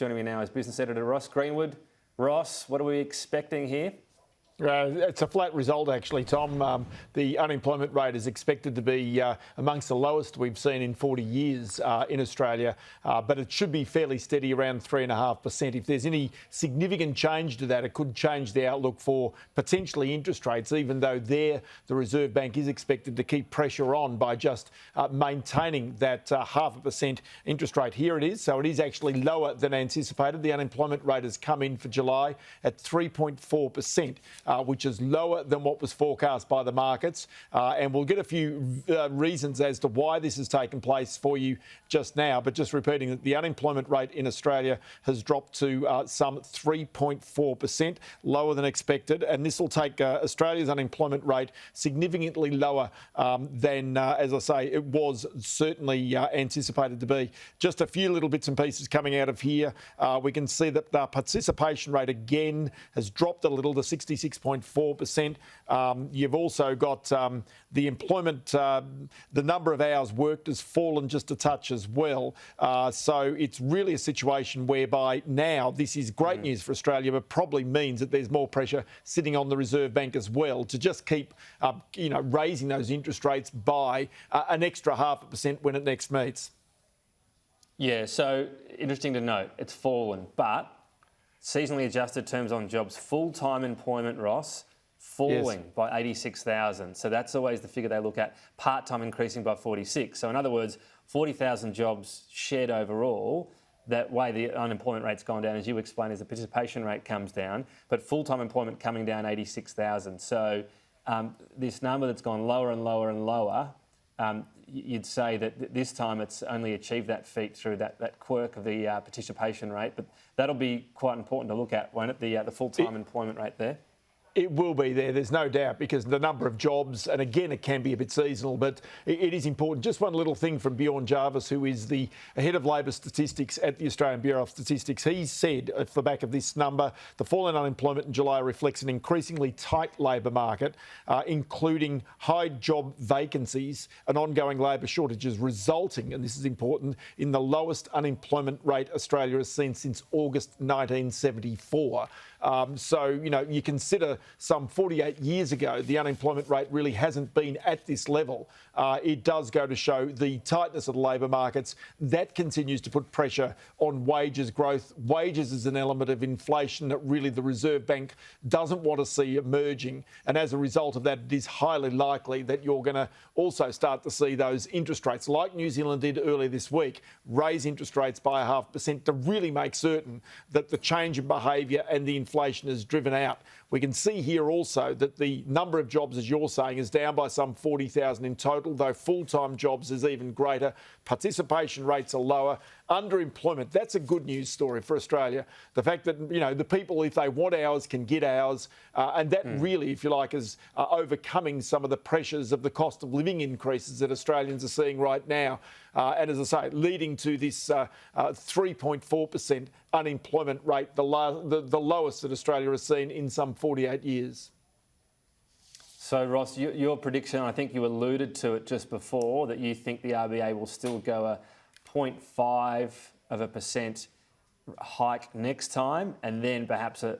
Joining me now is Business Editor Ross Greenwood. Ross, what are we expecting here? It's a flat result, actually, Tom. The unemployment rate is expected to be amongst the lowest we've seen in 40 years in Australia, but it should be fairly steady around 3.5%. If there's any significant change to that, it could change the outlook for potentially interest rates, even though the Reserve Bank is expected to keep pressure on by just maintaining that 0.5% interest rate. Here it is. So it is actually lower than anticipated. The unemployment rate has come in for July at 3.4%. Which is lower than what was forecast by the markets. And we'll get a few reasons as to why this has taken place for you just now. But just repeating that the unemployment rate in Australia has dropped to some 3.4%, lower than expected. And this will take Australia's unemployment rate significantly lower than, as I say, it was certainly anticipated to be. Just a few little bits and pieces coming out of here. We can see that the participation rate again has dropped a little to 66.4%. You've also got the employment, the number of hours worked has fallen just a touch as well. So it's really a situation whereby now this is great news for Australia, but probably means that there's more pressure sitting on the Reserve Bank as well to just keep, raising those interest rates by an extra 0.5% when it next meets. Yeah, so interesting to note, it's fallen, but seasonally adjusted terms on jobs, full-time employment, Ross, falling by 86,000. So that's always the figure they look at. Part-time increasing by 46. So in other words, 40,000 jobs shed overall. That way the unemployment rate's gone down, as you explained, as the participation rate comes down. But full-time employment coming down 86,000. So this number that's gone lower and lower and lower, you'd say that this time it's only achieved that feat through that quirk of the participation rate. But that'll be quite important to look at, won't it, the full-time employment rate there? It will be there's no doubt, because the number of jobs, and again, it can be a bit seasonal, but it is important. Just one little thing from Bjorn Jarvis, who is the head of labour statistics at the Australian Bureau of Statistics. He said, at the back of this number, the fall in unemployment in July reflects an increasingly tight labour market, including high job vacancies and ongoing labour shortages, resulting, and this is important, in the lowest unemployment rate Australia has seen since August 1974. So, you consider some 48 years ago, the unemployment rate really hasn't been at this level. It does go to show the tightness of the labour markets. That continues to put pressure on wages growth. Wages is an element of inflation that really the Reserve Bank doesn't want to see emerging. And as a result of that, it is highly likely that you're going to also start to see those interest rates, like New Zealand did earlier this week, raise interest rates by 0.5% to really make certain that the change in behaviour and the inflation is driven out. We can see here also that the number of jobs, as you're saying, is down by some 40,000 in total, though full-time jobs is even greater. Participation rates are lower. Underemployment, that's a good news story for Australia. The fact that, the people, if they want hours, can get hours. And that really, if you like, is overcoming some of the pressures of the cost of living increases that Australians are seeing right now. And as I say, leading to this 3.4% unemployment rate, the lowest that Australia has seen in some 48 years. So, Ross, your prediction, I think you alluded to it just before, that you think the RBA will still go a 0.5% hike next time, and then perhaps a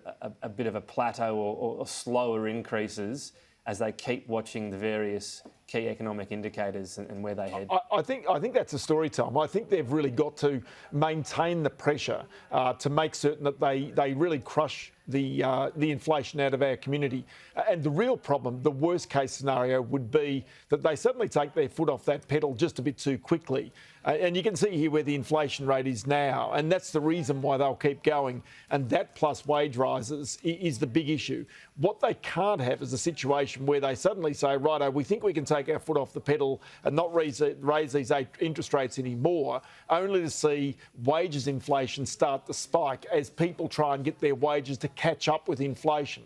bit of a plateau or slower increases as they keep watching the various key economic indicators and where they head. I think that's the story, Tom. I think they've really got to maintain the pressure to make certain that they really crush the inflation out of our community. And the real problem, the worst case scenario, would be that they suddenly take their foot off that pedal just a bit too quickly. And you can see here where the inflation rate is now, and that's the reason why they'll keep going. And that plus wage rises is the big issue. What they can't have is a situation where they suddenly say, righto, we think we can take our foot off the pedal and not raise these interest rates anymore, only to see wages inflation start to spike as people try and get their wages to catch up with inflation.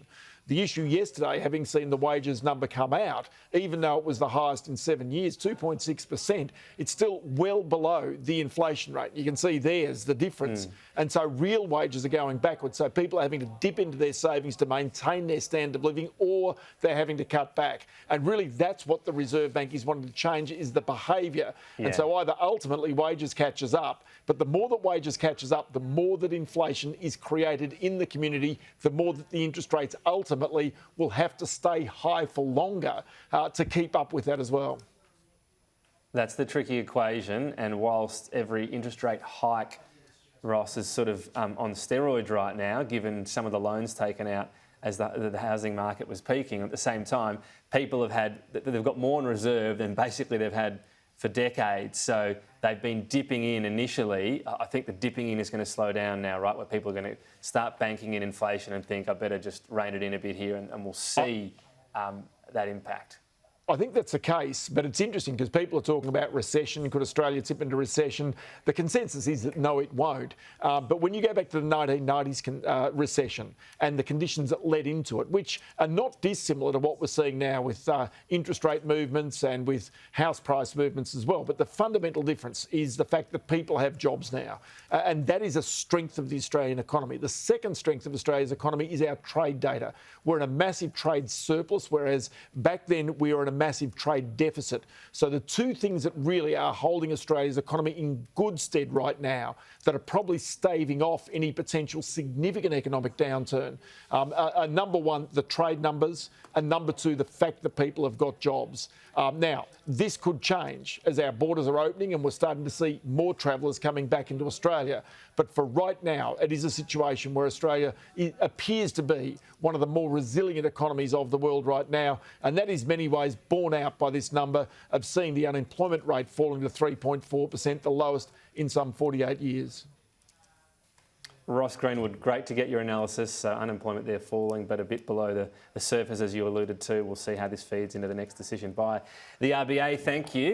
The issue yesterday, having seen the wages number come out, even though it was the highest in 7 years, 2.6%, it's still well below the inflation rate. You can see there's the difference. And so real wages are going backwards. So people are having to dip into their savings to maintain their standard of living, or they're having to cut back. And really that's what the Reserve Bank is wanting to change, is the behaviour. And so either ultimately wages catches up, but the more that wages catches up, the more that inflation is created in the community, the more that the interest rates ultimately will have to stay high for longer to keep up with that as well. That's the tricky equation. And whilst every interest rate hike, Ross, is sort of on steroids right now, given some of the loans taken out as the housing market was peaking, at the same time, they've got more in reserve than basically they've had for decades. So they've been dipping in initially. I think the dipping in is going to slow down now, right, where people are going to start banking in inflation and think, I better just rein it in a bit here, and we'll see that impact. I think that's the case, but it's interesting because people are talking about recession. Could Australia tip into recession? The consensus is that no, it won't. But when you go back to the 1990s recession and the conditions that led into it, which are not dissimilar to what we're seeing now with interest rate movements and with house price movements as well. But the fundamental difference is the fact that people have jobs now. And that is a strength of the Australian economy. The second strength of Australia's economy is our trade data. We're in a massive trade surplus, whereas back then we were in a massive trade deficit. So the two things that really are holding Australia's economy in good stead right now, that are probably staving off any potential significant economic downturn, are number one, the trade numbers, and number two, the fact that people have got jobs. Now, this could change as our borders are opening and we're starting to see more travellers coming back into Australia. But for right now, it is a situation where Australia appears to be one of the more resilient economies of the world right now. And that is many ways borne out by this number of seeing the unemployment rate falling to 3.4%, the lowest in some 48 years. Ross Greenwood, great to get your analysis. Unemployment there falling, but a bit below the surface, as you alluded to. We'll see how this feeds into the next decision by the RBA. Thank you.